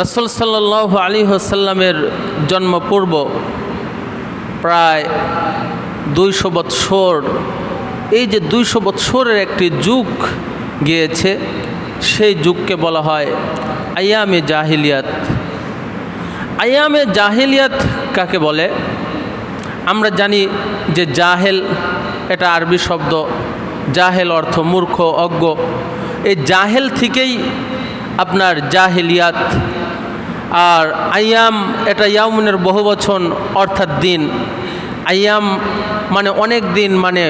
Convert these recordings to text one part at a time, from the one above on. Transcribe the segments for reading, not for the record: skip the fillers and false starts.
রাসূল সাল্লাল্লাহু আলাইহি ওয়াসাল্লামের জন্মপূর্ব প্রায় 200 বৎসর, এই যে 200 বৎসরের একটি যুগ গিয়েছে, সেই যুগকে বলা হয় আইয়ামে জাহিলিয়াত। আইয়ামে জাহিলিয়াত কাকে বলে? আমরা জানি যে জাহেল এটা আরবি শব্দ, জাহেল অর্থ মূর্খ, অজ্ঞ। এই জাহেল থেকেই আপনার জাহিলিয়াত। আর আইয়াম এটা ইয়ামুনের বহুবচন অর্থাৎ দিন। আইয়াম মানে অনেক দিন, মানে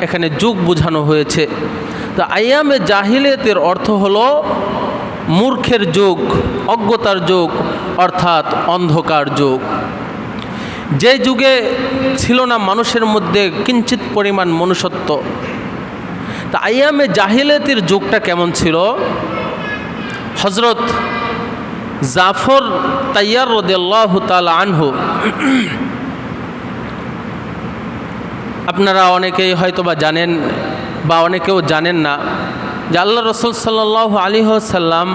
এখানে যুগ বোঝানো হয়েছে। তো আইয়ামে জাহিলিয়াতের অর্থ হলো মূর্খের যুগ, অজ্ঞতার যুগ, অর্থাৎ অন্ধকার যুগ। যে যুগে ছিল না মানুষের মধ্যে কিঞ্চিত পরিমাণ মনুষ্যত্ব। তা আইয়ামে জাহিলিয়াতের যুগটা কেমন ছিল? হযরত জাফর তাইয়ার রাদিয়াল্লাহু তাআলা আনহু, আপনারা অনেকেই হয়তোবা জানেন বা অনেকেও জানেন না যে আল্লাহ রাসূল সাল্লাল্লাহু আলাইহি ওয়াসাল্লাম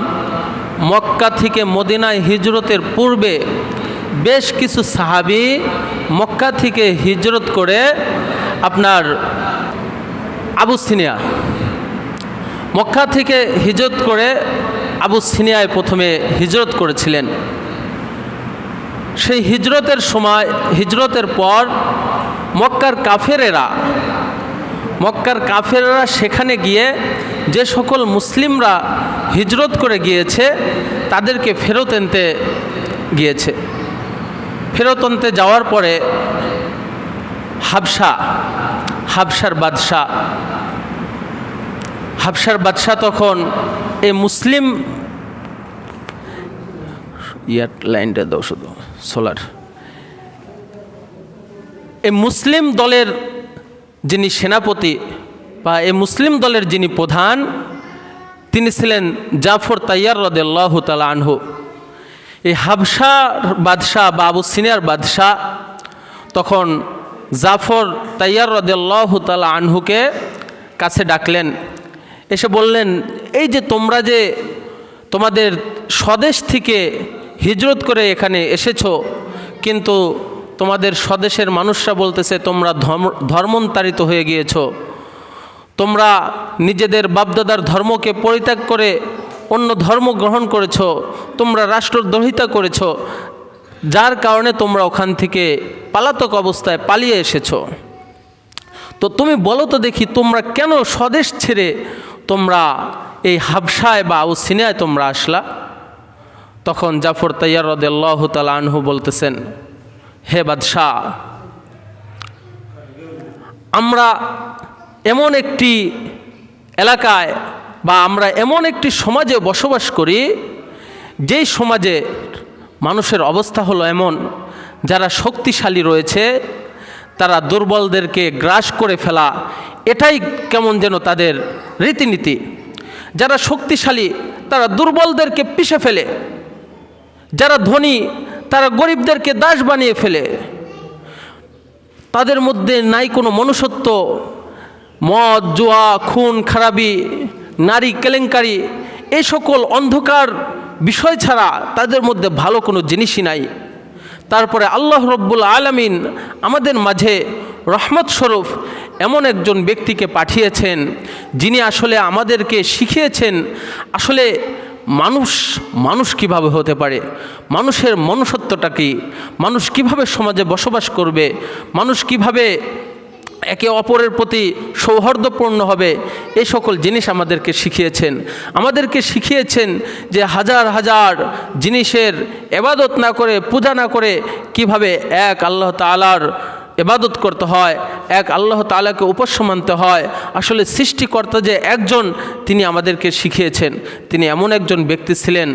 মক্কা থেকে মদিনায় হিজরতের পূর্বে বেশ কিছু সাহাবী মক্কা থেকে হিজরত করে আপনার আবুসিনিয়া, মক্কা থেকে হিজরত করে আবুসিনিয়ায় প্রথমে হিজরত করেছিলেন। সেই হিজরতের সময়, হিজরতের পর মক্কার কাফেরেরা সেখানে গিয়ে যে সকল মুসলিমরা হিজরত করে গিয়েছে তাদেরকে ফেরত আনতে গিয়েছে। ফেরত আনতে যাওয়ার পরে হাবশার বাদশাহ তখন এই মুসলিম লাইনটা দাও শুধু সোলার, এই মুসলিম দলের যিনি সেনাপতি বা এই মুসলিম দলের যিনি প্রধান, তিনি ছিলেন জাফর তাইয়ার রাদিয়াল্লাহু তাআলা আনহু। এই হাবশার বাদশাহ বা আবুসিনিয়ার বাদশাহ তখন জাফর তাইয়ার রাদিয়াল্লাহু তাআলা আনহুকে কাছে ডাকলেন, এসে বললেন, এই যে তোমরা যে তোমাদের স্বদেশ থেকে হিজরত করে এখানে এসেছো, কিন্তু তোমাদের স্বদেশের মানুষরা বলতেছে তোমরা ধর্মান্তরিত হয়ে গিয়েছো, তোমরা নিজেদের বাপদাদার ধর্মকে পরিত্যাগ করে অন্য ধর্ম গ্রহণ করেছো, তোমরা রাষ্ট্রদ্রোহিতা করেছো, যার কারণে তোমরা ওখান থেকে পলাতক অবস্থায় পালিয়ে এসেছো। তো তুমি বলো তো দেখি, তোমরা কেন স্বদেশ ছেড়ে তোমরা এই হাবশায় বা আবুসিনিয়ায় তোমরা আসলা? তখন জাফর তাইয়ার রাদিয়াল্লাহু তাআলা আনহু বলতেছেন, হে বাদশাহ, আমরা এমন একটি এলাকায় বা আমরা এমন একটি সমাজে বসবাস করি, যেই সমাজে মানুষের অবস্থা হলো এমন, যারা শক্তিশালী রয়েছে তারা দুর্বলদেরকে গ্রাস করে ফেলা, এটাই কেমন যেন তাদের রীতিনীতি। যারা শক্তিশালী তারা দুর্বলদেরকে পিষে ফেলে, যারা ধনী তারা গরিবদেরকে দাস বানিয়ে ফেলে, তাদের মধ্যে নাই কোনো মনুষ্যত্ব। মদ, জুয়া, খুন খারাপি, নারী কেলেঙ্কারি, এই সকল অন্ধকার বিষয় ছাড়া তাদের মধ্যে ভালো কোনো জিনিসই নাই। তারপরে আল্লাহ রব্বুল আলামিন আমাদের মাঝে রহমত স্বরূপ এমন একজন ব্যক্তিকে পাঠিয়েছেন, যিনি আসলে আমাদেরকে শিখিয়েছেন আসলে মানুষ কিভাবে হতে পারে, মানুষের মনুষ্যত্বটা কী, মানুষ কিভাবে সমাজে বসবাস করবে, মানুষ কিভাবে একে অপরের প্রতি সৌহার্দ্যপূর্ণ হবে, এই সকল জিনিস আমাদেরকে শিখিয়েছেন যে হাজার হাজার জিনিসের ইবাদত না করে, পূজা না করে কিভাবে এক আল্লাহ তাআলার ইবাদত করতে হয়, এক আল্লাহ তাআলাকে উপাস্য মানতে হয়। আসলে সৃষ্টিকর্তা যে একজন, তিনি আমাদেরকে শিখিয়েছেন। তিনি এমন একজন ব্যক্তি ছিলেন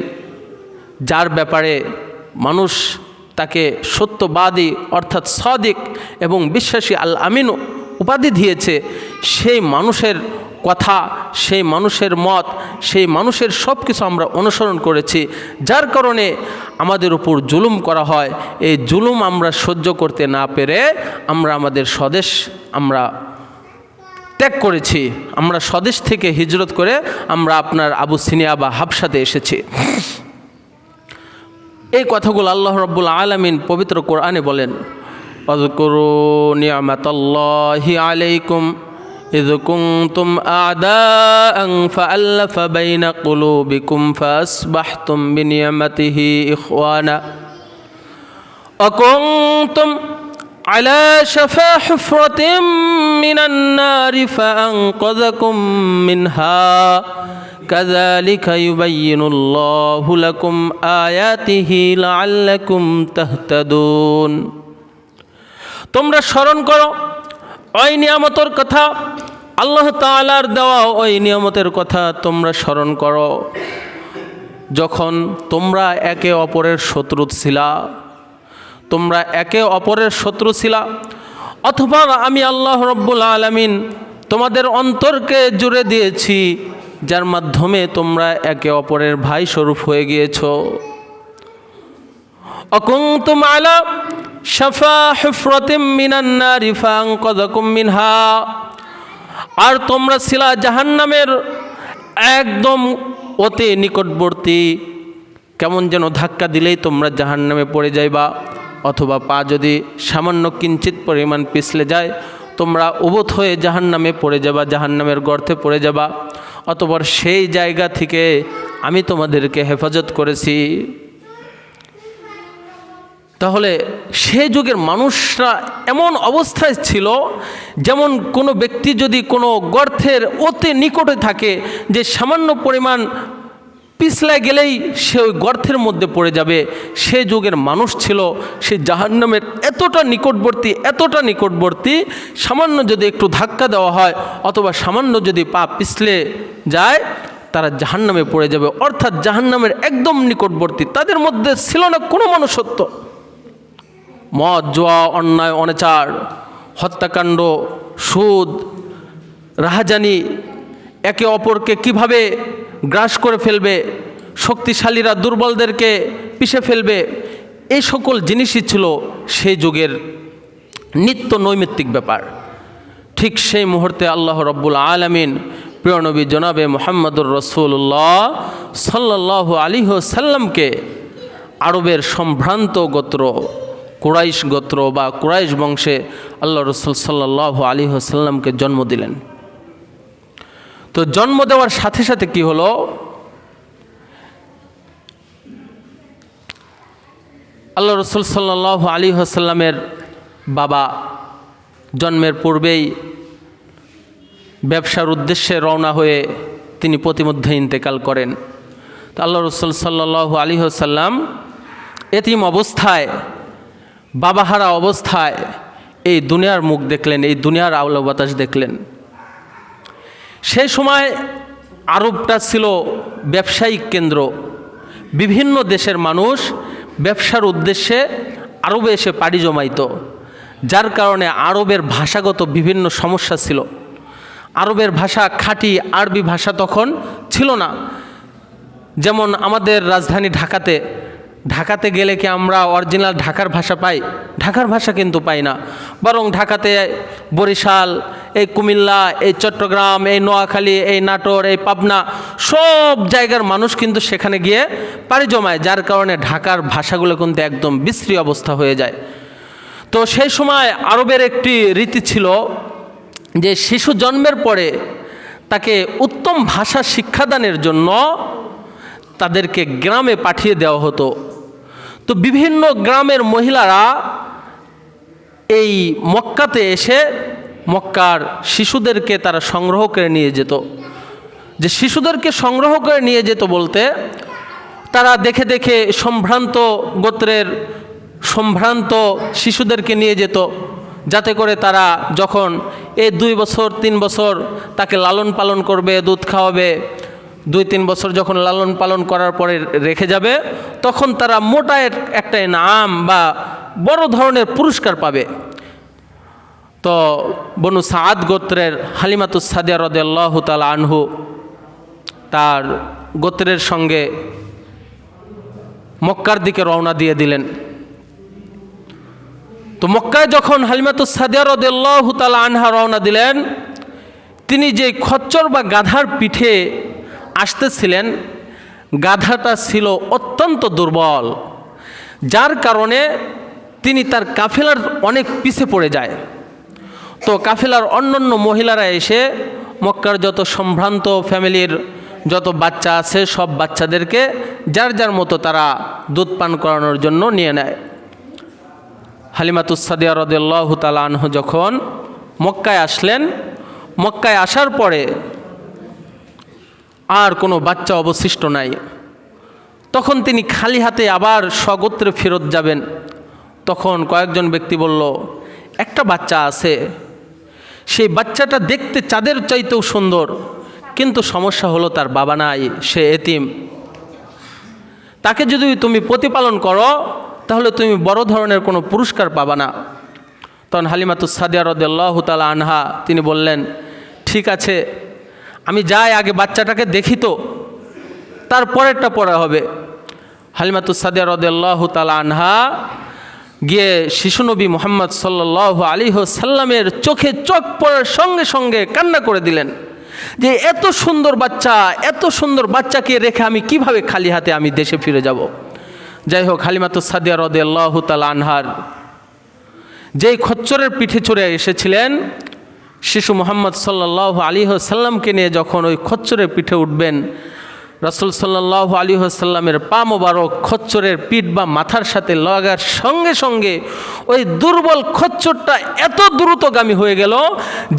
যার ব্যাপারে মানুষ তাকে সত্যবাদী অর্থাৎ সাদিক এবং বিশ্বাসী আল আমিন উপাধি দিয়েছে। সেই মানুষের কথা, সেই মানুষের মত, সেই মানুষের সব কিছু আমরা অনুসরণ করেছি, যার কারণে আমাদের উপর জুলুম করা হয়। এই জুলুম আমরা সহ্য করতে না পেরে আমরা আমাদের স্বদেশ আমরা ত্যাগ করেছি। আমরা স্বদেশ থেকে হিজরত করে আমরা আপনার আবুসিনিয়া বা হাবশাতে এসেছি। এই কথাগুলো আল্লাহ রাব্বুল আলামিন পবিত্র কোরআনে বলেন, আযকুরু নি'মাতাল্লাহি আলাইকুম ইয কুনতুম আ'দাআন ফাআল্লাফা বাইনা কুলুবিকুম ফাসবাহতুম বিনি'মাতিহি ইখওয়ানা ওয়া কুনতুম আলা শাফা হুফরাতিন মিনান নারি ফাআনকাযাকুম মিনহা কাযালিকা ইউবাইয়িনুল্লাহু লাকুম আয়াতিহি লাআল্লাকুম তাহতাদুন। তোমরা স্মরণ করো ওই নিয়ামতের কথা, আল্লাহ তাআলার দেওয়া ওই নিয়ামতের কথা তোমরা স্মরণ করো যখন তোমরা একে অপরের শত্রু ছিলা, তোমরা একে অপরের শত্রু ছিলা, অথবা আমি আল্লাহ রাব্বুল আলামিন তোমাদের অন্তরকে জুড়ে দিয়েছি, যার মাধ্যমে তোমরা একে অপরের ভাই স্বরূপ হয়ে গিয়েছো। অকুনতুম আলা শাফা হুফরাতিম মিনান নারি ফাআনকাযাকুম মিনহা, আর তোমরা ছিলা জাহান্নামের একদম অতি নিকটবর্তী, কেমন যেন ধাক্কা দিলেই তোমরা জাহান্নামে পড়ে যাইবা, অথবা পা যদি সামান্য কিঞ্চিত পরিমাণ পিছলে যায় তোমরা উবুত হয়ে জাহান্নামে পড়ে যাবা, জাহান্নামের গর্তে পড়ে যাবা। অতঃপর সেই জায়গা থেকে আমি তোমাদেরকে হেফাজত করেছি। তাহলে সেই যুগের মানুষরা এমন অবস্থায় ছিল যেমন কোনো ব্যক্তি যদি কোনো গর্তের অতি নিকটে থাকে, যে সামান্য পরিমাণ পিছলায় গেলেই সে ওই গর্তের মধ্যে পড়ে যাবে, সে যুগের মানুষ ছিল। সে জাহান্নামের এতটা নিকটবর্তী, সামান্য যদি একটু ধাক্কা দেওয়া হয় অথবা সামান্য যদি পা পিছলে যায় তারা জাহান্নামে পড়ে যাবে, অর্থাৎ জাহান্নামের একদম নিকটবর্তী। তাদের মধ্যে ছিল না কোনো মনুষ্যত্ব। মদ, জুয়া, অন্যায় অনাচার, হত্যাকাণ্ড, সুদ, রাহাজানি, একে অপরকে কিভাবে গ্রাস করে ফেলবে, শক্তিশালীরা দুর্বলদেরকে পিষে ফেলবে, এই সকল জিনিসই ছিল সেই যুগের নিত্য নৈমিত্তিক ব্যাপার। ঠিক সেই মুহূর্তে আল্লাহ রাব্বুল আলামিন প্রিয় নবী জনাবে মুহাম্মদুর রাসূলুল্লাহ সাল্লাল্লাহু আলাইহি ওয়াসাল্লামকে আরবের সম্ভ্রান্ত গোত্র কুরাইশ গোত্র বা কুরাইশ বংশে আল্লাহ রাসূল সাল্লাল্লাহু আলাইহি ওয়াসাল্লামকে জন্ম দিলেন। তো জন্ম দেওয়ার সাথে সাথে কি হলো, আল্লাহ রাসূল সাল্লাল্লাহু আলাইহি ওয়াসাল্লামের বাবা জন্মের পূর্বেই ব্যবসার উদ্দেশ্যে রওনা হয়ে তিনি প্রতিমধ্যে ইন্তেকাল করেন। তো আল্লাহ রাসূল সাল্লাল্লাহু আলাইহি ওয়াসাল্লাম এতিম অবস্থায়, বাবাহারা অবস্থায় এই দুনিয়ার মুখ দেখলেন, এই দুনিয়ার আলো বাতাস দেখলেন। সেই সময় আরবটা ছিল ব্যবসায়িক কেন্দ্র, বিভিন্ন দেশের মানুষ ব্যবসার উদ্দেশ্যে আরবে এসে পাড়ি জমাইত, যার কারণে আরবের ভাষাগত বিভিন্ন সমস্যা ছিল। আরবের ভাষা খাঁটি আরবি ভাষা তখন ছিল না। যেমন আমাদের রাজধানী ঢাকাতে গেলে কি আমরা অরিজিনাল ঢাকার ভাষা পাই? ঢাকার ভাষা কিন্তু পাই না, বরং ঢাকাতে বরিশাল, এই কুমিল্লা, এই চট্টগ্রাম, এই নোয়াখালী, এই নাটোর, এই পাবনা, সব জায়গার মানুষ কিন্তু সেখানে গিয়ে পাড়ি জমায়, যার কারণে ঢাকার ভাষাগুলো কিন্তু একদম বিশ্রী অবস্থা হয়ে যায়। তো সেই সময় আরবের একটি রীতি ছিল যে শিশু জন্মের পরে তাকে উত্তম ভাষা শিক্ষাদানের জন্য তাদেরকে গ্রামে পাঠিয়ে দেওয়া হতো। তো বিভিন্ন গ্রামের মহিলারা এই মক্কাতে এসে মক্কার শিশুদেরকে তারা সংগ্রহ করে নিয়ে যেত। যে শিশুদেরকে সংগ্রহ করে নিয়ে যেত বলতে, তারা দেখে দেখে সম্ভ্রান্ত গোত্রের সম্ভ্রান্ত শিশুদেরকে নিয়ে যেত, যাতে করে তারা যখন এই 2 বছর 3 বছর তাকে লালন পালন করবে, দুধ খাওয়াবে, 2-3 বছর যখন লালন পালন করার পরে রেখে যাবে, তখন তারা মোটা একটা ইনাম বা বড় ধরনের পুরস্কার পাবে। তো বনু সাদ গোত্রের হালিমাতুস সাদিয়া রাদিয়াল্লাহু তাআলা আনহু তার গোত্রের সঙ্গে মক্কার দিকে রওনা দিয়ে দিলেন। তো মক্কায় যখন হালিমাতুস সাদিয়া রাদিয়াল্লাহু তাআলা আনহা রওনা দিলেন, তিনি যে খচ্চর বা গাধার পিঠে আসতেছিলেন, গাধাটা ছিল অত্যন্ত দুর্বল। যার কারণে তিনি তার কাফেলার অনেক পিছে পড়ে যায়। তো কাফেলার অন্যান্য মহিলারা এসে মক্কার যত সম্ভ্রান্ত ফ্যামিলির যত বাচ্চা আছে সব বাচ্চাদেরকে যার যার মতো তারা দুধ পান করানোর জন্য নিয়ে নেয়। হালিমাতুস সাদিয়া রাদিয়াল্লাহু তাআলা আনহা যখন মক্কায় আসলেন, মক্কায় আসার পরে আর কোনো বাচ্চা অবশিষ্ট নাই। তখন তিনি খালি হাতে আবার স্বগোত্রে ফেরত যাবেন। তখন কয়েকজন ব্যক্তি বলল, একটা বাচ্চা আছে, সেই বাচ্চাটা দেখতে চাঁদের চাইতেও সুন্দর, কিন্তু সমস্যা হলো তার বাবা নাই, সে এতিম। তাকে যদি তুমি প্রতিপালন করো তাহলে তুমি বড় ধরনের কোনো পুরস্কার পাবা না। তখন হালিমাতুস সাদিয়া রাদিয়াল্লাহু তাআলা আনহা তিনি বললেন, ঠিক আছে, আমি যাই, আগে বাচ্চাটাকে দেখি তো, তারপরেরটা পরে হবে। হালিমাতুস সাদিয়া রাদিয়াল্লাহু তাআলা আনহা গিয়ে শিশুনবী মুহাম্মদ সাল্লাল্লাহু আলাইহি ওয়াসাল্লামের চোখে চোখ পড়ার সঙ্গে সঙ্গে কান্না করে দিলেন যে এত সুন্দর বাচ্চাকে রেখে আমি কিভাবে খালি হাতে আমি দেশে ফিরে যাব। যাই হোক, হালিমাতুস সাদিয়া রাদিয়াল্লাহু তাআলা আনহার যেই খচ্চরের পিঠে চড়ে এসেছিলেন, শিশু মুহাম্মদ সাল্লাল্লাহু আলাইহি ওয়াসাল্লামকে নিয়ে যখন ওই খচ্চরের পিঠে উঠবেন, রাসূল সাল্লাল্লাহু আলাইহি ওয়াসাল্লামের পা মোবারক খচ্চরের পিঠ বা মাথার সাথে লাগার সঙ্গে সঙ্গে ওই দুর্বল খচ্চরটা এত দ্রুতগামী হয়ে গেল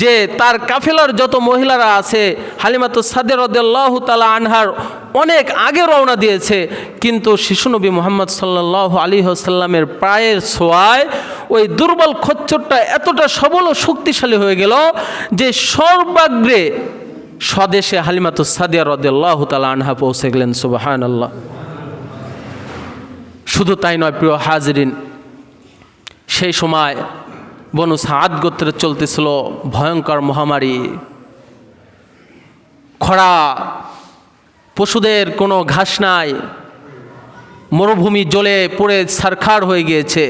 যে তার কাফেলার যত মহিলারা আছে হালিমাতুস সাদিয়া রাদিয়াল্লাহু তাআলা আনহার অনেক আগে রওনা দিয়েছে, কিন্তু শিশুনবী মুহাম্মদ সাল্লাল্লাহু আলাইহি ওয়াসাল্লামের পায়ের ছোঁয়ায় ওই দুর্বল খচ্চরটা এতটা সবল ও শক্তিশালী হয়ে গেল যে সর্বাগ্রে স্বদেশে হালিমাতুস সাদিয়া রাদিয়াল্লাহু তাআলা আনহা পৌঁছে গেলেন। সুবহানাল্লাহ। শুধু তাই নয় প্রিয় হাজিরিন, সেই সময় বনু সাদ গোত্রে চলতেছিল ভয়ঙ্কর মহামারী, খরা, পশুদের কোনো ঘাস নাই, মরুভূমি জ্বলে পড়ে ছারখার হয়ে গিয়েছে।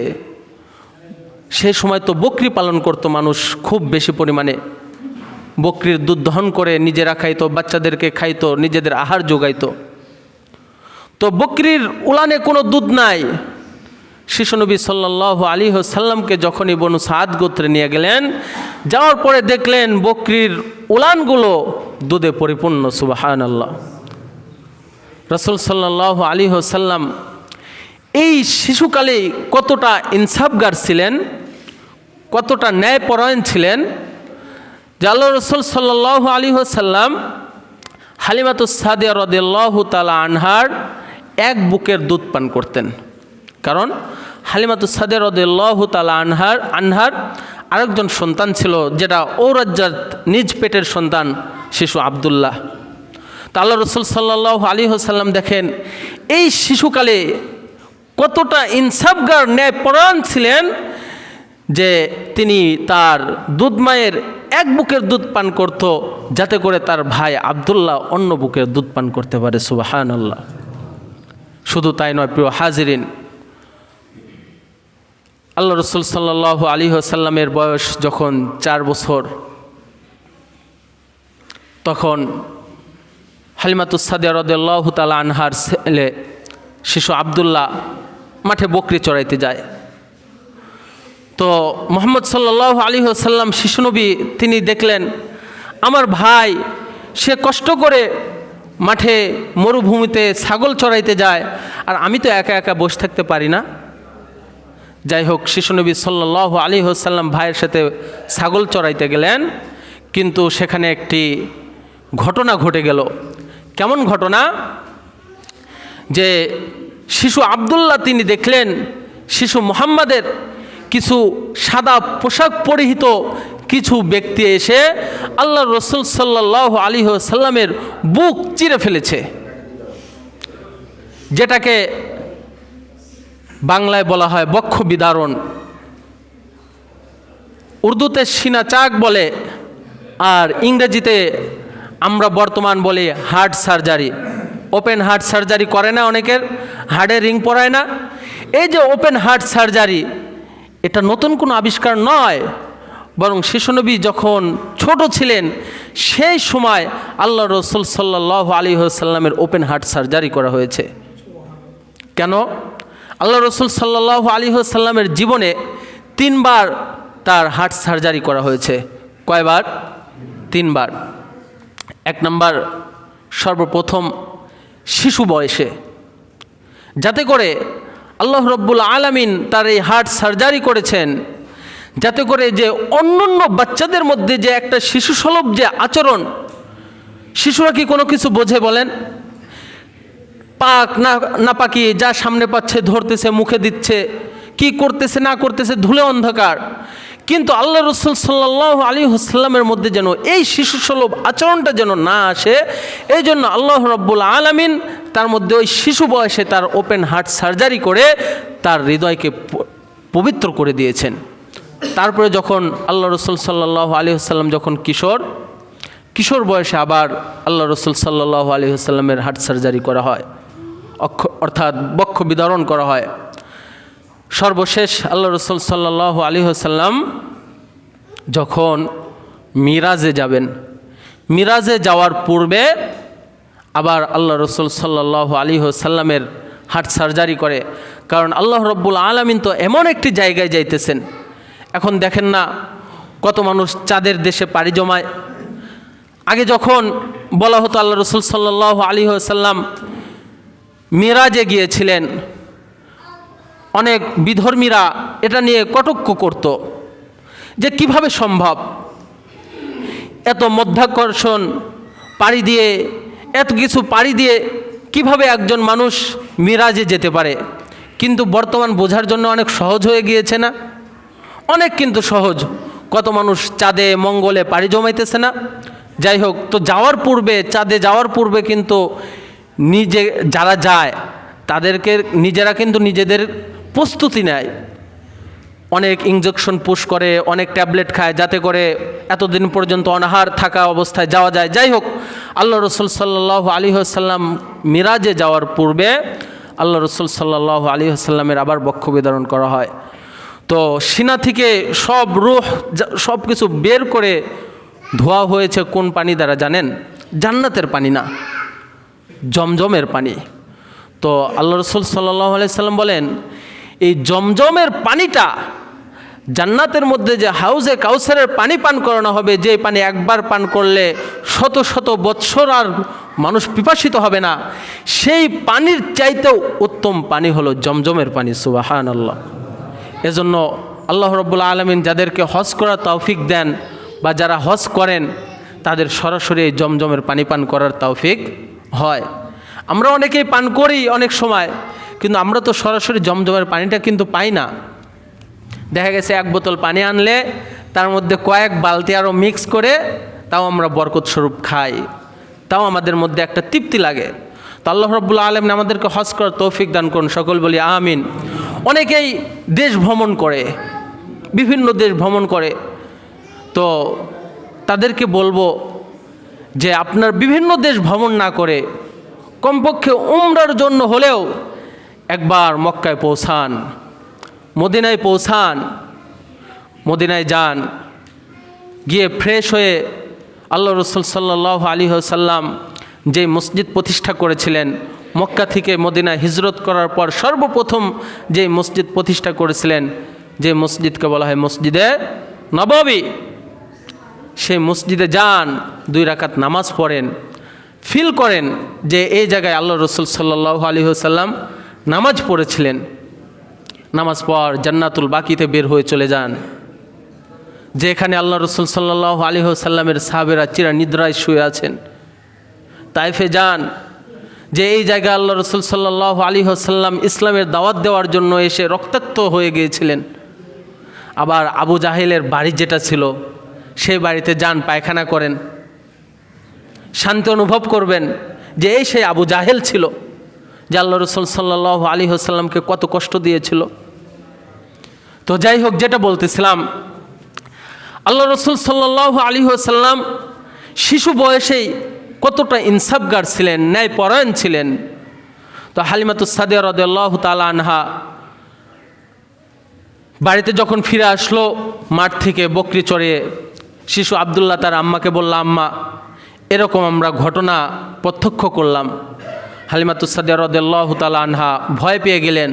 সেই সময় তো বকরি পালন করতো মানুষ খুব বেশি পরিমাণে, বকরির দুধ দহন করে নিজেরা খাইতো, বাচ্চাদেরকে খাইতো, নিজেদের আহার যোগাইতো। তো বকরির উলানে কোনো দুধ নাই। শিশুনবী সাল্লাল্লাহু আলাইহি ওয়াসাল্লামকে যখনই বনু সাদ গোত্রে নিয়ে গেলেন, যাওয়ার পরে দেখলেন বকরির উলানগুলো দুধে পরিপূর্ণ। সুবহানাল্লাহ। রাসূল সাল্লাল্লাহু আলাইহি ওয়াসাল্লাম এই শিশুকালে কতটা ইনসাফগার ছিলেন, কতটা ন্যায়পরায়ণ ছিলেন যে আল্লাহ রাসূল সাল্লাল্লাহু আলাইহি ওয়াসাল্লাম হালিমাতুস সাদিয়া রাদিয়াল্লাহু তাআলা আনহার এক বুকের দুধ পান করতেন। কারণ হালিমাতুস সাদিয়া রাদিয়াল্লাহু তাআলা আনহার আরেকজন সন্তান ছিল, যেটা ঔরজ্জাত নিজ পেটের সন্তান শিশু আব্দুল্লাহ। তা আল্লাহ রাসূল সাল্লাল্লাহু আলাইহি ওয়াসাল্লাম দেখেন এই শিশুকালে কতটা ইনসাফগার ন্যায়পরায়ণ ছিলেন যে তিনি তার দুধ মায়ের এক বুকের দুধ পান করত, যাতে করে তার ভাই আব্দুল্লাহ অন্য বুকের দুধ পান করতে পারে। সুবহানাল্লাহ। শুধু তাই নয় প্রিয় হাজিরিন, আল্লাহ রাসূল সাল্লাল্লাহু আলাইহি ওয়াসাল্লামের বয়স যখন 4 বছর, তখন হালিমাতুস সাদিয়া রাদিয়াল্লাহু তাআলা আনহার ছেলে শিশু আব্দুল্লাহ মাঠে বকরি চড়াইতে যায়। তো মুহাম্মদ সাল্লাল্লাহু আলাইহি ওয়াসাল্লাম শিশুনবী তিনি দেখলেন আমার ভাই সে কষ্ট করে মাঠে মরুভূমিতে ছাগল চড়াইতে যায়, আর আমি তো একা একা বসে থাকতে পারি না। যাই হোক, শিশুনবী সাল্লাল্লাহু আলাইহি ওয়াসাল্লাম ভাইয়ের সাথে ছাগল চড়াইতে গেলেন, কিন্তু সেখানে একটি ঘটনা ঘটে গেল। কেমন ঘটনা? যে শিশু আব্দুল্লাহ তিনি দেখলেন শিশু মুহাম্মাদের কিছু সাদা পোশাক পরিহিত কিছু ব্যক্তি এসে আল্লাহ রাসূল সাল্লাল্লাহু আলাইহি ওয়াসাল্লামের বুক চিরে ফেলেছে, যেটাকে বাংলায় বলা হয় বক্ষ বিদারণ, উর্দুতে সিনা চাক বলে, আর ইংরেজিতে আমরা বর্তমান বলি heart surgery. Open heart surgery করে না অনেকের, হার্টে রিং পরায় না। এই যে ওপেন হার্ট সার্জারি, এটা নতুন কোনো আবিষ্কার নয়, বরং শিশুনবী যখন ছোট ছিলেন সেই সময় আল্লাহ রাসূল সাল্লাল্লাহু আলাইহি ওয়াসাল্লামের ওপেন হার্ট সার্জারি করা হয়েছে। কেন? আল্লাহ রসুল সাল্লাল্লাহু আলাইহি ওয়াসাল্লামের জীবনে 3 বার তার হার্ট সার্জারি করা হয়েছে। কয়বার? 3 বার। 1 নম্বর, সর্বপ্রথম শিশু বয়সে, যাতে করে আল্লাহ রব্বুল আলামিন তার এই হার্ট সার্জারি করেছেন, যাতে করে যে অন্যান্য বাচ্চাদের মধ্যে যে একটা শিশুসুলভ যে আচরণ, শিশুরা কি কোনো কিছু বোঝে বলেন? পাক না পাকি যা সামনে পাচ্ছে ধরতেছে, মুখে দিচ্ছে, কি করতেছে না করতেছে ধুলে অন্ধকার। কিন্তু আল্লাহ রসুল সাল্লাল্লাহু আলাইহি ওয়াসাল্লামের মধ্যে যেন এই শিশুসুলভ আচরণটা যেন না আসে, এই জন্য আল্লাহ রব্বুল আলামিন তার মধ্যে ওই শিশু বয়সে তার ওপেন হার্ট সার্জারি করে তার হৃদয়কে পবিত্র করে দিয়েছেন। তারপরে যখন আল্লাহ রসুল সাল্লাল্লাহু আলাইহি ওয়াসাল্লাম যখন কিশোর বয়সে আবার আল্লাহ রসুল সাল্লাল্লাহু আলাইহি ওয়াসাল্লামের হার্ট সার্জারি করা হয়, অর্থাৎ বক্ষ বিদারণ করা হয়। সর্বশেষ আল্লাহ রসুল সাল্লাল্লাহু আলাইহি ওয়াসাল্লাম যখন মিরাজে যাবেন, মিরাজে যাওয়ার পূর্বে আবার আল্লাহ রসুল সাল্লাল্লাহু আলাইহি ওয়াসাল্লামের হার্ট সার্জারি করে। কারণ আল্লাহ রব্বুল আলামিন তো এমন একটি জায়গায় যাইতেছেন, এখন দেখেন না কত মানুষ চাঁদের দেশে পাড়ি জমায়। আগে যখন বলা হতো আল্লাহ রসুল সাল্লাল্লাহু আলাইহি ওয়াসাল্লাম মিরাজে গিয়েছিলেন, অনেক বিধর্মীরা এটা নিয়ে কটাক্ষ করত যে কিভাবে সম্ভব, এত মধ্যাকর্ষণ পাড়ি দিয়ে, এত কিছু পাড়ি দিয়ে কিভাবে একজন মানুষ মিরাজে যেতে পারে। কিন্তু বর্তমান বোঝার জন্য অনেক সহজ হয়ে গিয়েছে না? অনেক কিন্তু সহজ। কত মানুষ চাঁদে মঙ্গলে পাড়ি জমাইতেছে না? যাই হোক, তো যাওয়ার পূর্বে, চাঁদে যাওয়ার পূর্বে কিন্তু যারা যায় তাদেরকে নিজেরা কিন্তু নিজেদের প্রস্তুতি নেয়, অনেক ইঞ্জেকশন পুশ করে, অনেক ট্যাবলেট খায়, যাতে করে এতদিন পর্যন্ত অনাহার থাকা অবস্থায় যাওয়া যায়। যাই হোক, আল্লাহ রসুল সাল্লাল্লাহু আলাইহি ওয়াসাল্লাম মিরাজে যাওয়ার পূর্বে আল্লাহ রসুল সাল্লাল্লাহু আলাইহি ওয়াসাল্লামের আবার বক্ষ বিদারণ করা হয়। তো সিনা থেকে সব রূহ সব কিছু বের করে ধোয়া হয়েছে কোন পানি দ্বারা জানেন? জান্নাতের পানি না, জমজমের পানি। তো আল্লাহ রসুল সাল্লাল্লাহু আলাইহি ওয়াসাল্লাম বলেন, এই জমজমের পানিটা জান্নাতের মধ্যে যে হাউজে কাউসারের পানি পান করানো হবে, যে পানি একবার পান করলে শত শত বৎসর আর মানুষ পিপাসিত হবে না, সেই পানির চাইতেও উত্তম পানি হলো জমজমের পানি। সুবহানাল্লাহ। এজন্য আল্লাহ রাব্বুল আলামিন যাদেরকে হজ করার তৌফিক দেন বা যারা হজ করেন, তাদের সরাসরি এই জমজমের পানি পান করার তৌফিক হয়। আমরা অনেকেই পান করি অনেক সময়, কিন্তু আমরা তো সরাসরি জমজমের পানিটা কিন্তু পাই না। দেখা গেছে 1 বোতল পানি আনলে তার মধ্যে কয়েক বালতি আরও মিক্স করে তাও আমরা বরকত স্বরূপ খাই, তাও আমাদের মধ্যে একটা তৃপ্তি লাগে। তো আল্লাহ রাব্বুল আলামিন আমাদেরকে হজ করার তৌফিক দান করুন, সকল বলি আমিন। অনেকেই দেশ ভ্রমণ করে, বিভিন্ন দেশ ভ্রমণ করে, তো তাদেরকে বলবো যে আপনার বিভিন্ন দেশ ভ্রমণ না করে কমপক্ষে উমরার জন্য হলেও একবার মক্কায় পৌঁছান, মদিনায় পৌঁছান, মদিনায় যান, গিয়ে ফ্রেশ হয়ে আল্লাহ রসুল সাল্লাল্লাহু আলাইহি ওয়াসাল্লাম যে মসজিদ প্রতিষ্ঠা করেছিলেন, মক্কা থেকে মদিনায় হিজরত করার পর সর্বপ্রথম যে মসজিদ প্রতিষ্ঠা করেছিলেন, যে মসজিদকে বলা হয় মসজিদে নববী, সেই মসজিদে যান, 2 রাকাত নামাজ পড়েন, ফিল করেন যে এই জায়গায় আল্লাহ রসুল সাল্লাল্লাহু আলাইহি ওয়াসাল্লাম নামাজ পড়েছিলেন। নামাজ পর জান্নাতুল বাকিতে বের হয়ে চলে যান, যেখানে আল্লাহ রসুল সাল্লাল্লাহু আলাইহি ওয়াসাল্লামের সাহাবেরা চিরা নিদ্রায় শুয়ে আছেন। তাইফে যান, যে এই জায়গায় আল্লাহ রসুল সাল্লাল্লাহু আলাইহি ওয়াসাল্লাম ইসলামের দাওয়াত দেওয়ার জন্য এসে রক্তাক্ত হয়ে গিয়েছিলেন। আবার আবু জাহেলের বাড়ি যেটা ছিল, সেই বাড়িতে যান, পায়খানা করেন, শান্তি অনুভব করবেন যে এই সেই আবু জাহেল ছিল যে আল্লাহ রসুল সাল্লাল্লাহু আলাইহি ওয়াসাল্লামকে কত কষ্ট দিয়েছিল। তো যাই হোক, যেটা বলতেছিলাম, আল্লাহ রসুল সাল্লাল্লাহু আলাইহি ওয়াসাল্লাম শিশু বয়সেই কতটা ইনসাফগার ছিলেন, ন্যায়পরায়ণ ছিলেন। তো হালিমাতুস সাদিয়া রাদিয়াল্লাহু তাআলা আনহা বাড়িতে যখন ফিরে আসলো মাঠ থেকে বকরি চড়িয়ে, শিশু আব্দুল্লাহ তার আম্মাকে বলল, আম্মা এরকম আমরা ঘটনা প্রত্যক্ষ করলাম। হালিমাতুস সাদিয়া রাদিয়াল্লাহু তাআলা আনহা ভয় পেয়ে গেলেন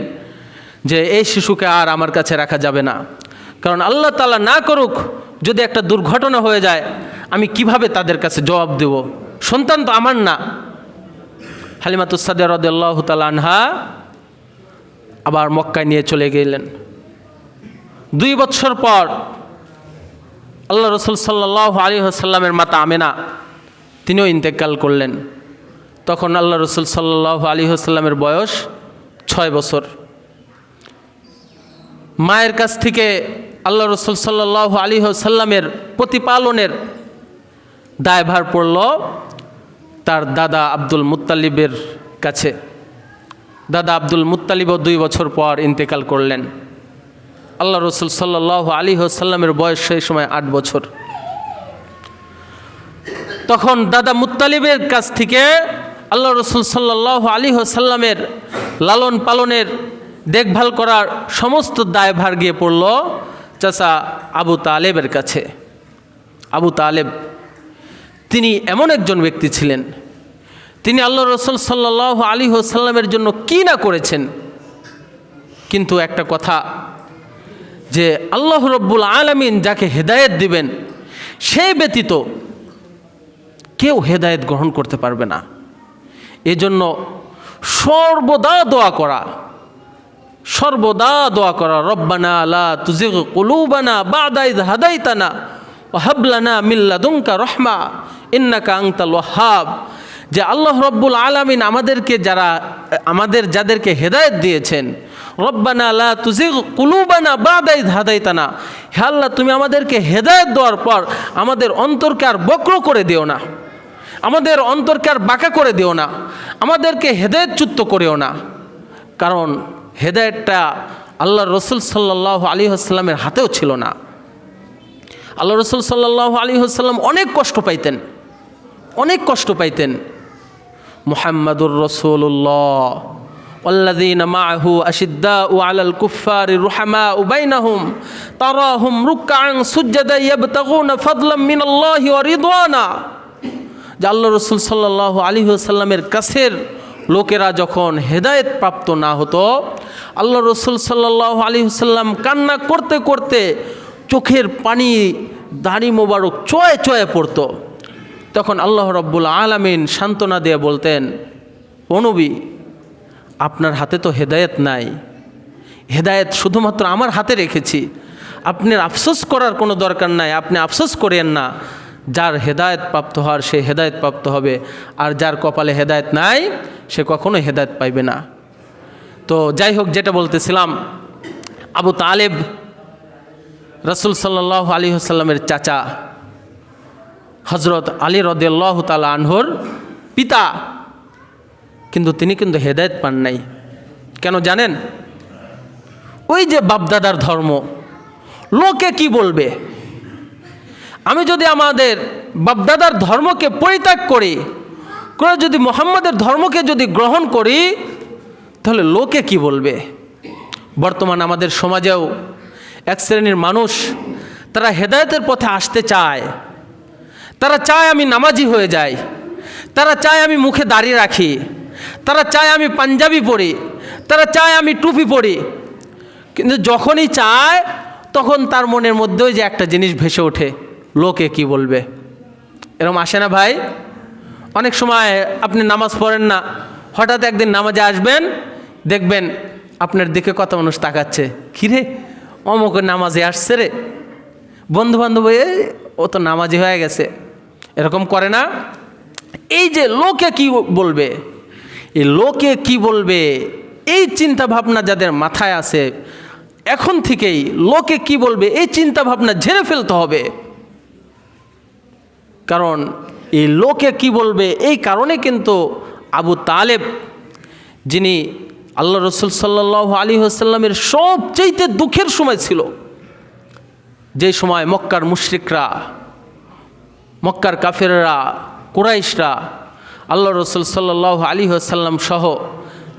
যে এই শিশুকে আর আমার কাছে রাখা যাবে না, কারণ আল্লাহ তাআলা না করুক যদি একটা দুর্ঘটনা হয়ে যায় আমি কিভাবে তাদের কাছে জবাব দেব, সন্তান তো আমার না। হালিমাতুস সাদিয়া রাদিয়াল্লাহু তাআলা আনহা আবার মক্কায় নিয়ে চলে গেলেন। 2 বছর পর আল্লাহ রসুল সাল্লাল্লাহু আলাইহি ওয়াসাল্লামের মাতা আমেনা তিনিও ইন্তেকাল করলেন। তখন আল্লাহ রসুল সাল্লাল্লাহু আলাইহি ওয়াসাল্লামের বয়স 6 বছর। মায়ের কাছ থেকে আল্লাহ রসুল সাল্লাল্লাহু আলাইহি ওয়াসাল্লামের প্রতিপালনের দায়ভার পড়ল তার দাদা আব্দুল মুত্তালিবের কাছে। দাদা আব্দুল মুত্তালিবও 2 বছর পর ইন্তেকাল করলেন। আল্লাহ রসুল সাল্লাল্লাহু আলাইহি ওয়াসাল্লামের বয়স সেই সময় 8 বছর। তখন দাদা মুত্তালিবের কাছ থেকে আল্লাহ রসুল সাল্লাল্লাহু আলাইহি ওয়াসাল্লামের লালন পালনের দেখভাল করার সমস্ত দায়ভার গিয়ে পড়ল চাচা আবু তালেবের কাছে। আবু তালেব তিনি এমন একজন ব্যক্তি ছিলেন, তিনি আল্লাহ রসুল সাল্লাল্লাহু আলাইহি ওয়াসাল্লামের জন্য কী না করেছেন। কিন্তু একটা কথা, যে আল্লাহ রব্বুল আলামিন যাকে হেদায়েত দিবেন সেই ব্যতীত কেউ হেদায়েত গ্রহণ করতে পারবে না। এজন্য সর্বদা দোয়া করা, রব্বানা লা তুজিগ কুলুবানা বাদা ইয হাদাইতানা ওয়া হাব লানা মিন লাদুনকা রাহমা ইন্নাকা আনতাল ওয়াহ্হাব। যে আল্লাহ রব্বুল আলামিন যাদেরকে হেদায়েত দিয়েছেন, রব্বানা লা তুজিগ কুলুবানা বাদা ইয হাদাইতানা, হে আল্লাহ তুমি আমাদেরকে হেদায়েত দেওয়ার পর আমাদের অন্তরকে আর বক্র করে দিও না, আমাদের অন্তরকে আর বাঁকা করে দিও না, আমাদেরকে হেদায়েতচ্যুত করিও না। কারণ হেদায়েতটা আল্লাহ রসুল সাল্লাল্লাহু আলাইহি ওয়াসাল্লামের হাতেও ছিল না। আল্লাহ রসুল সাল্লাল্লাহু আলাইহি ওয়াসাল্লাম অনেক কষ্ট পাইতেন। মুহাম্মাদুর রাসূলুল্লাহ ওয়াল্লাযীনা মাআহু আশিদ্দাউ আলাল কুফফারি রুহামাউ বাইনাহুম তারাহুম রুকআন সুজদা ইয়াবতাগুনা ফাদলাম মিনাল্লাহি ওয়া রিদওয়ানা। যে আল্লাহ রসুল সাল্লাল্লাহু আলাইহি ওয়াসাল্লামের কাছের লোকেরা যখন হেদায়েত প্রাপ্ত না হতো, আল্লাহ রসুল সাল্লাল্লাহু আলাইহি ওয়াসাল্লাম কান্না করতে করতে চোখের পানি দাড়ি মোবারক চয়ে চয়ে পড়তো। তখন আল্লাহ রব্বুল আলামিন সান্ত্বনা দিয়ে বলতেন, ও নবী আপনার হাতে তো হেদায়েত নাই, হেদায়েত শুধুমাত্র আমার হাতে রেখেছি, আপনার আফসোস করার কোনো দরকার নাই, আপনি আফসোস করেন না। যার হেদায়েত প্রাপ্ত হওয়ার সে হেদায়েত প্রাপ্ত হবে, আর যার কপালে হেদায়েত নাই সে কখনো হেদায়েত পাইবে না। তো যাই হোক, যেটা বলতেছিলাম, আবু তালেব রাসূল সাল্লাল্লাহু আলাইহি ওয়াসাল্লামের চাচা হযরত আলী রাদিয়াল্লাহু তাআলা আনহুর পিতা, কিন্তু তিনি হেদায়েত পান নাই। কেন জানেন? ওই যে বাপদাদার ধর্ম, লোকে কি বলবে? আমি যদি আমাদের বাপদাদার ধর্মকে পরিত্যাগ করি, যদি মুহাম্মাদের ধর্মকে যদি গ্রহণ করি, তাহলে লোকে কি বলবে? বর্তমান আমাদের সমাজেও এক শ্রেণীর মানুষ, তারা হেদায়েতের পথে আসতে চায়। তারা চায় আমি নামাজি হয়ে যাই, তারা চায় আমি মুখে দাড়ি রাখি, তারা চায় আমি পাঞ্জাবি পরি, তারা চায় আমি টুপি পরি। কিন্তু যখনই চায় তখন তার মনের মধ্যেও যে একটা জিনিস ভেসে ওঠে, লোকে কি বলবে। এরকম আসে না ভাই? অনেক সময় আপনি নামাজ পড়েন না, হঠাৎ একদিন নামাজে আসবেন, দেখবেন আপনার দিকে কত মানুষ তাকাচ্ছে, কিরে অমুকের নামাজে আসছে রে, বন্ধু বান্ধব ও তো নামাজি হয়ে গেছে। এরকম করে না? এই যে লোকে কি বলবে, এই লোকে কি বলবে, এই চিন্তা ভাবনা যাদের মাথায় আছে, এখন থেকেই লোকে কি বলবে এই চিন্তা ভাবনা ঝেড়ে ফেলতে হবে। কারণ এই লোকে কি বলবে এই কারণে কিন্তু আবু তালেব, যিনি আল্লাহ রসুল সাল্লাল্লাহু আলাইহি ওয়াসাল্লামের সবচেয়ে দুঃখের সময় ছিল, যে সময় মক্কার মুশরিকরা, মক্কার কাফেররা, কুরাইশরা আল্লাহ রসুল সাল্লাল্লাহু আলাইহি ওয়াসাল্লাম সহ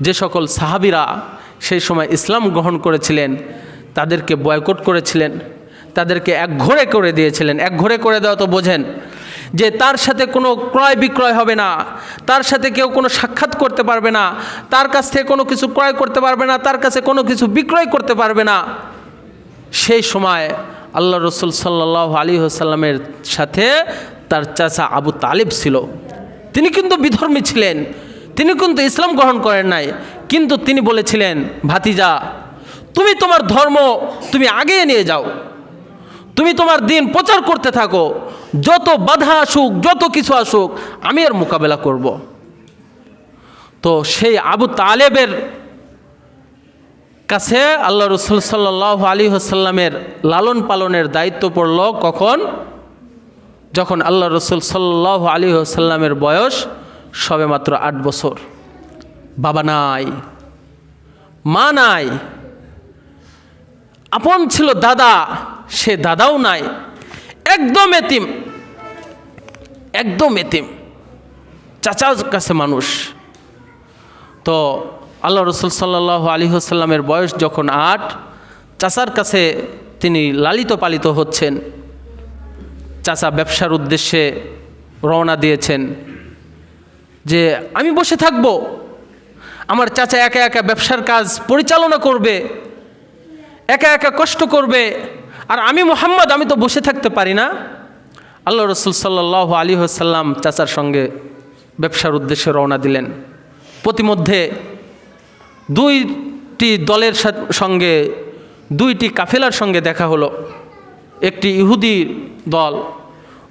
যে সকল সাহাবীরা সেই সময় ইসলাম গ্রহণ করেছিলেন, তাদেরকে বয়কট করেছিলেন, তাদেরকে একঘরে করে দিয়েছিলেন। একঘরে করে দেওয়া তো বোঝেন যে তার সাথে কোনো ক্রয় বিক্রয় হবে না, তার সাথে কেউ কোনো সাক্ষাৎ করতে পারবে না, তার কাছ থেকে কোনো কিছু ক্রয় করতে পারবে না, তার কাছে কোনো কিছু বিক্রয় করতে পারবে না। সেই সময় আল্লাহ রসুল সাল্লাল্লাহু আলাইহি ওয়াসাল্লামের সাথে তার চাচা আবু তালিব ছিল। তিনি কিন্তু বিধর্মী ছিলেন, তিনি কিন্তু ইসলাম গ্রহণ করেন নাই, কিন্তু তিনি বলেছিলেন, ভাতিজা তুমি তোমার ধর্ম তুমি আগিয়ে নিয়ে যাও, তুমি তোমার দিন প্রচার করতে থাকো, যত বাধা আসুক যত কিছু আসুক আমি এর মোকাবেলা করব। তো সেই আবু তালেবের কাছে আল্লাহ রসুল সাল্লাল্লাহু আলাইহি ওয়াসাল্লামের লালন পালনের দায়িত্ব পড়ল কখন? যখন আল্লাহ রসুল সাল্লাল্লাহু আলাইহি ওয়াসাল্লামের বয়স সবে মাত্র 8 বছর। বাবা নাই, মা নাই, আপন ছিল দাদা, সে দাদাও নাই, একদম এতিম, একদম এতিম, চাচার কাছে মানুষ। তো আল্লাহ রসুল সাল্লাল্লাহু আলাইহি ওয়াসাল্লামের বয়স যখন 8, চাচার কাছে তিনি লালিত পালিত হচ্ছেন। চাচা ব্যবসার উদ্দেশ্যে রওনা দিয়েছেন যে আমি বসে থাকব, আমার চাচা একা একা ব্যবসার কাজ পরিচালনা করবে, একা একা কষ্ট করবে, আর আমি মুহাম্মদ আমি তো বসে থাকতে পারি না। আল্লাহ রসুল সাল্লাল্লাহু আলাইহি ওয়াসাল্লাম চাচার সঙ্গে ব্যবসার উদ্দেশ্যে রওনা দিলেন। প্রতিমধ্যে দুইটি দলের সঙ্গে, দুইটি কাফেলার সঙ্গে দেখা হলো। একটি ইহুদি দল,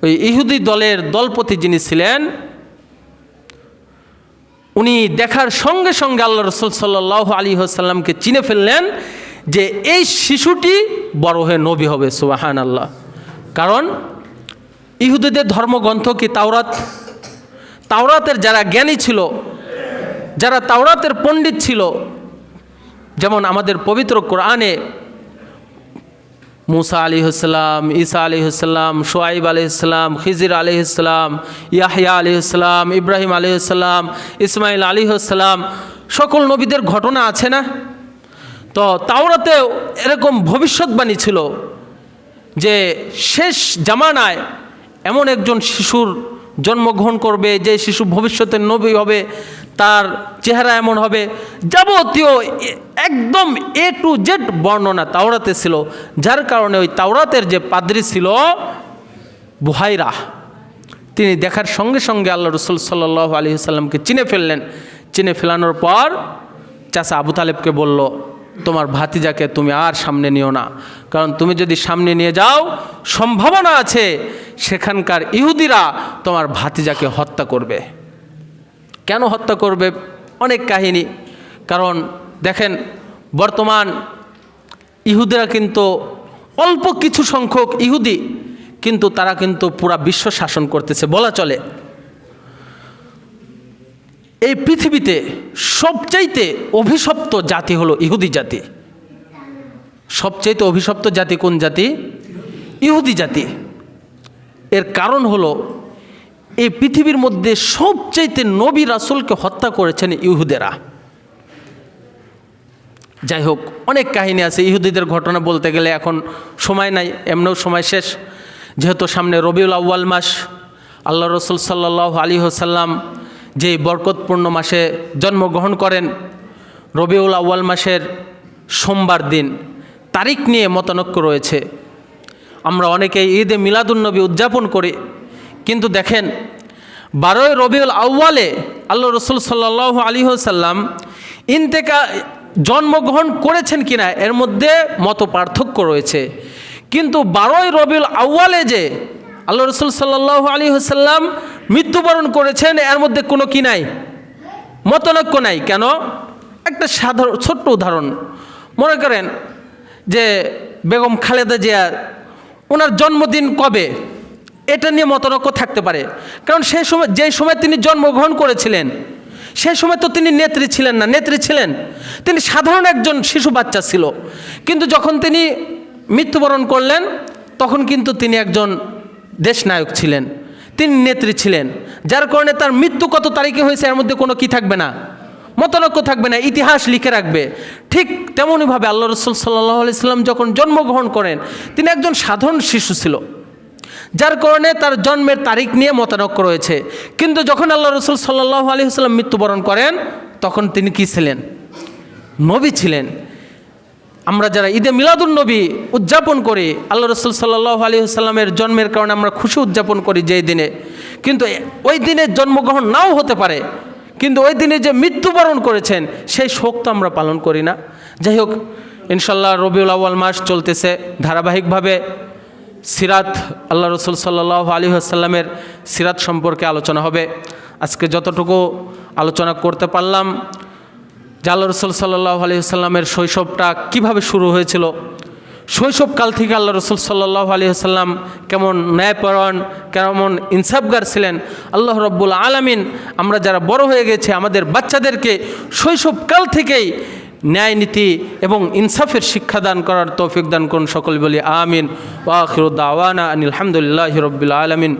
ওই ইহুদি দলের দলপতি যিনি ছিলেন উনি দেখার সঙ্গে সঙ্গে আল্লাহ রসুল সাল্লাল্লাহু আলাইহি ওয়াসাল্লামকে চিনে ফেললেন যে এই শিশুটি বড় হয়ে নবী হবে। সুবহানাল্লাহ। কারণ ইহুদিদের ধর্মগ্রন্থ কি তাওরাত, তাওরাতের যারা জ্ঞানী ছিল, যারা তাওরাতের পণ্ডিত ছিল, যেমন আমাদের পবিত্র কোরআনে মুসা আলাইহিস সালাম, ঈসা আলাইহিস সালাম, শুআইব আলাইহিস সালাম, খিজির আলাইহিস সালাম, ইয়াহইয়া আলাইহিস সালাম, ইব্রাহিম আলাইহিস সালাম, ইসমাইল আলাইহিস সালাম, সকল নবীদের ঘটনা আছে না? তো তাওরাতেও এরকম ভবিষ্যৎবাণী ছিল যে শেষ জামানায় এমন একজন শিশুর জন্মগ্রহণ করবে, যে শিশু ভবিষ্যতের নবী হবে, তার চেহারা এমন হবে, যাবতীয় একদম A to Z বর্ণনা তাওরাতে ছিল। যার কারণে ওই তাওরাতের যে পাদ্রী ছিল বুহাইরা, তিনি দেখার সঙ্গে সঙ্গে আল্লাহ রসুল সাল্লাল্লাহু আলাইহি ওয়াসাল্লামকে চিনে ফেললেন। চিনে ফেলানোর পর চাচা আবু তালেবকে বলল, তোমার ভাতিজাকে তুমি আর সামনে নিও না, কারণ তুমি যদি সামনে নিয়ে যাও সম্ভাবনা আছে সেখানকার ইহুদিরা তোমার ভাতিজাকে হত্যা করবে। কেন হত্যা করবে? অনেক কাহিনী। কারণ দেখেন বর্তমান ইহুদিরা কিন্তু অল্প কিছু সংখ্যক ইহুদি, কিন্তু তারা কিন্তু পুরা বিশ্ব শাসন করতেছে বলা চলে। এই পৃথিবীতে সবচাইতে অভিশপ্ত জাতি হলো ইহুদি জাতি। সবচাইতে অভিশপ্ত জাতি কোন জাতি? ইহুদি জাতি। এর কারণ হলো এই পৃথিবীর মধ্যে সবচাইতে নবী রাসূলকে হত্যা করেছেন ইহুদেরা। যাই হোক, অনেক কাহিনী আছে ইহুদিদের ঘটনা বলতে গেলে, এখন সময় নাই, এমনিও সময় শেষ। যেহেতু সামনে রবিউল আউয়াল মাস, আল্লাহ রসুল সাল্লাল্লাহু আলাইহি ওয়াসাল্লাম যেই বরকতপূর্ণ মাসে জন্মগ্রহণ করেন, রবিউল আউয়াল মাসের সোমবার দিন, তারিখ নিয়ে মতানৈক্য রয়েছে। আমরা অনেকেই ঈদে মিলাদুন্নবী উদযাপন করি, কিন্তু দেখেন 12 রবিউল আউয়ালে আল্লাহ রসুল সাল্লাল্লাহু আলাইহি ওয়াসাল্লাম জন্মগ্রহণ করেছেন কিনা এর মধ্যে মত পার্থক্য রয়েছে। কিন্তু 12 রবিউল আউয়ালে যে আল্লাহ রসুল সাল্লাল্লাহু আলাইহি ওয়াসাল্লাম মৃত্যুবরণ করেছেন এর মধ্যে কোনো কি নাই, মতানৈক্য নাই। কেন? একটা সাধারণ ছোট্ট উদাহরণ মনে করেন যে বেগম খালেদা জিয়া, ওনার জন্মদিন কবে, এটা নিয়ে মতানৈক্য থাকতে পারে। কারণ সেই সময়, যে সময় তিনি জন্মগ্রহণ করেছিলেন সেই সময় তো তিনি নেত্রী ছিলেন না, নেত্রী ছিলেন তিনি সাধারণ একজন শিশু বাচ্চা ছিল। কিন্তু যখন তিনি মৃত্যুবরণ করলেন তখন কিন্তু তিনি একজন দেশনায়ক ছিলেন, তিনি নেত্রী ছিলেন। যার কারণে তার মৃত্যু কত তারিখে হয়েছে এর মধ্যে কোনো কি থাকবে না, মতানৈক্য থাকবে না, ইতিহাস লিখে রাখবে। ঠিক তেমনইভাবে আল্লাহ রসুল সাল্লাল্লাহু আলাইহি ওয়াসাল্লাম যখন জন্মগ্রহণ করেন তিনি একজন সাধারণ শিশু ছিল, যার কারণে তার জন্মের তারিখ নিয়ে মতানৈক্য রয়েছে। কিন্তু যখন আল্লাহ রসুল সাল্লাল্লাহু আলাইহি ওয়াসাল্লাম মৃত্যুবরণ করেন তখন তিনি কি ছিলেন? নবী ছিলেন। আমরা যারা ঈদে মিলাদুন নবী উদযাপন করি, আল্লাহ রসুল সাল্লাল্লাহু আলাইহি ওয়াসাল্লামের জন্মের কারণে আমরা খুশি উদযাপন করি যেই দিনে, কিন্তু ওই দিনে জন্মগ্রহণ নাও হতে পারে, কিন্তু ওই দিনে যে মৃত্যুবরণ করেছেন সেই শোক তো আমরা পালন করি না। যাই হোক, ইনশাল্লাহ রবিউল আউয়াল মাস চলতেছে, ধারাবাহিকভাবে সিরাত, আল্লাহ রসুল সাল্লাল্লাহু আলাইহি ওয়াসাল্লামের সিরাত সম্পর্কে আলোচনা হবে। আজকে যতটুকু আলোচনা করতে পারলাম যে আল্লাহ রসুল সাল্লাল্লাহু আলাইহি ওয়াসাল্লামের শৈশবটা কীভাবে শুরু হয়েছিল, শৈশবকাল থেকে আল্লাহ রসুল সাল্লাল্লাহু আলাইহি ওয়াসাল্লাম কেমন ন্যায়পরায়ণ, কেমন ইনসাফগার ছিলেন। আল্লাহ রব্বুল আলামিন আমরা যারা বড় হয়ে গেছে আমাদের বাচ্চাদেরকে শৈশবকাল থেকেই ন্যায় নীতি এবং ইনসাফের শিক্ষা দান করার তৌফিক দান করুন। সকল বলি আমিন। ওয়া আখিরু দাওয়ানা আনিল হামদুলিল্লাহি রাব্বিল আলামিন।